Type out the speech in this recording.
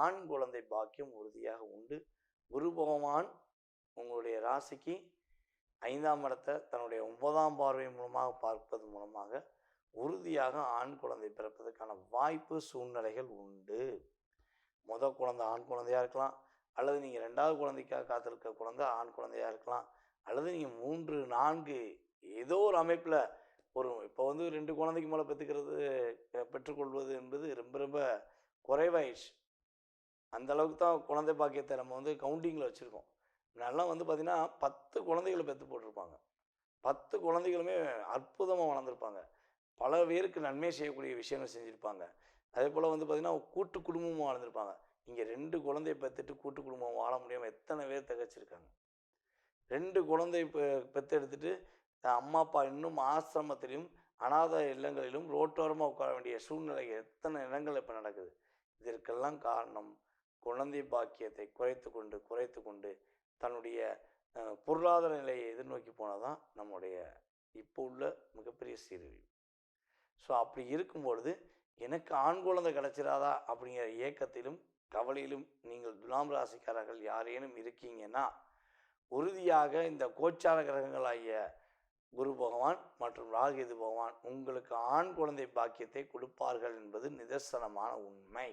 ஆண் குழந்தை பாக்கியம் உறுதியாக உண்டு. குரு பகவான் உங்களுடைய ராசிக்கு 5ஆம் இடத்தை தன்னுடைய 9ஆம் பார்வை மூலமாக பார்ப்பது மூலமாக உறுதியாக ஆண் குழந்தை பிறப்பதற்கான வாய்ப்பு சூழ்நிலைகள் உண்டு. முதல் குழந்தை ஆண் குழந்தையாக இருக்கலாம், அல்லது நீங்கள் 2வது குழந்தைக்காக காத்திருக்க குழந்தை ஆண் குழந்தையாக இருக்கலாம், அல்லது நீங்கள் 3, 4 ஏதோ ஒரு அமைப்பில் இப்போ 2 குழந்தைக்கு மேலே பெற்றுக்கொள்வது என்பது ரொம்ப ரொம்ப குறைவாயிடுச்சு. அந்த அளவுக்கு தான் குழந்தை பாக்கியத்தை நம்ம கவுண்டிங்கில் வச்சுருக்கோம். முன்னாடிலாம் பார்த்திங்கன்னா 10 குழந்தைகளை பெற்று போட்டிருப்பாங்க. 10 குழந்தைகளுமே அற்புதமாக வளர்ந்துருப்பாங்க. பல பேருக்கு நன்மை செய்யக்கூடிய விஷயங்கள் செஞ்சுருப்பாங்க. அதே போல் பார்த்திங்கன்னா கூட்டு குடும்பமும் வாழ்ந்திருப்பாங்க. இங்கே 2 குழந்தைய பெற்றுட்டு கூட்டு குடும்பம் வாழ முடியாமல் எத்தனை பேர் திகச்சிருக்காங்க. 2 குழந்தை பெற்றெடுத்துட்டு அம்மா அப்பா இன்னும் ஆசிரமத்திலும் அநாத இல்லங்களிலும் ரோட்டோரமாக உட்கார வேண்டிய சூழ்நிலை எத்தனை இடங்கள் இப்போ நடக்குது. இதற்கெல்லாம் காரணம் குழந்தை பாக்கியத்தை குறைத்து கொண்டு தன்னுடைய பொருளாதார நிலையை எதிர்நோக்கி போனதான் நம்முடைய இப்போ உள்ள மிகப்பெரிய சீரழிவு. ஸோ அப்படி இருக்கும்பொழுது எனக்கு ஆண் குழந்தை கிடச்சிடாதா அப்படிங்கிற ஏக்கத்திலும் கவலையிலும் நீங்கள் துலாம் ராசிக்காரர்கள் யாரேனும் இருக்கீங்கன்னா, உறுதியாக இந்த கோச்சார கிரகங்களாகிய குரு பகவான் மற்றும் ராகேது பகவான் உங்களுக்கு ஆண் குழந்தை பாக்கியத்தை கொடுப்பார்கள் என்பது நிதர்சனமான உண்மை.